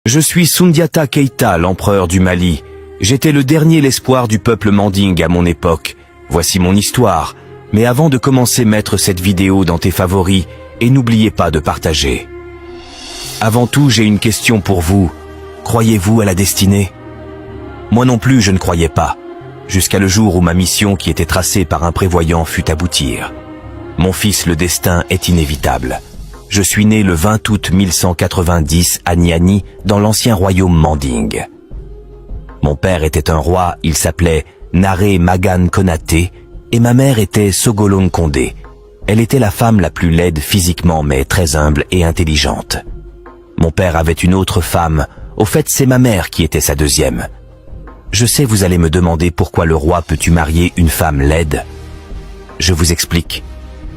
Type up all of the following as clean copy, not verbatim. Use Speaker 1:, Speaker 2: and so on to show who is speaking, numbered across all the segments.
Speaker 1: Je suis Sundiata Keita, l'empereur du Mali. J'étais le dernier l'espoir du peuple manding à mon époque. Voici mon histoire. Mais avant de commencer, mettre cette vidéo dans tes favoris et n'oubliez pas de partager. Avant tout, j'ai une question pour vous. Croyez-vous à la destinée? Moi non plus, je ne croyais pas. Jusqu'à le jour où ma mission qui était tracée par un prévoyant fut aboutir. Mon fils, le destin est inévitable. Je suis né le 20 août 1190 à Niani, dans l'ancien royaume Manding. Mon père était un roi, il s'appelait Naré Magan Konaté, et ma mère était Sogolon Kondé. Elle était la femme la plus laide physiquement, mais très humble et intelligente. Mon père avait une autre femme, au fait c'est ma mère qui était sa deuxième. Je sais, vous allez me demander pourquoi le roi peut-tu marier une femme laide. Je vous explique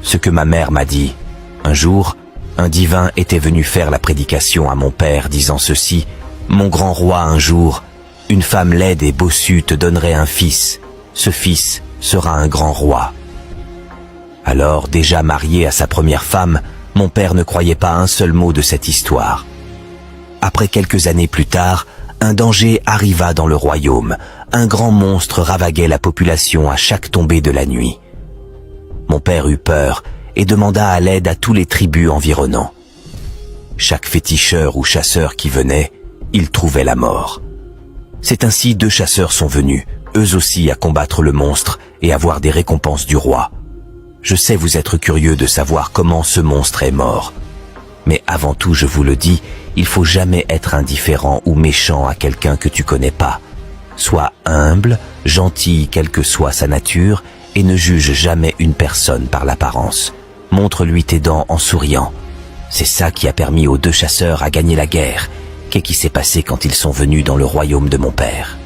Speaker 1: ce que ma mère m'a dit. Un jour, un divin était venu faire la prédication à mon père, disant ceci: « Mon grand roi, un jour, une femme laide et bossue te donnerait un fils. Ce fils sera un grand roi. » Alors, déjà marié à sa première femme, mon père ne croyait pas un seul mot de cette histoire. Après quelques années plus tard, un danger arriva dans le royaume. Un grand monstre ravaguait la population à chaque tombée de la nuit. Mon père eut peur et demanda à l'aide à tous les tribus environnants. Chaque féticheur ou chasseur qui venait, il trouvait la mort. C'est ainsi 2 chasseurs sont venus, eux aussi à combattre le monstre et avoir des récompenses du roi. Je sais vous être curieux de savoir comment ce monstre est mort. Mais avant tout, je vous le dis, il faut jamais être indifférent ou méchant à quelqu'un que tu connais pas. Sois humble, gentil, quelle que soit sa nature, et ne juge jamais une personne par l'apparence. Montre-lui tes dents en souriant. C'est ça qui a permis aux 2 chasseurs à gagner la guerre. Qu'est-ce qui s'est passé quand ils sont venus dans le royaume de mon père ?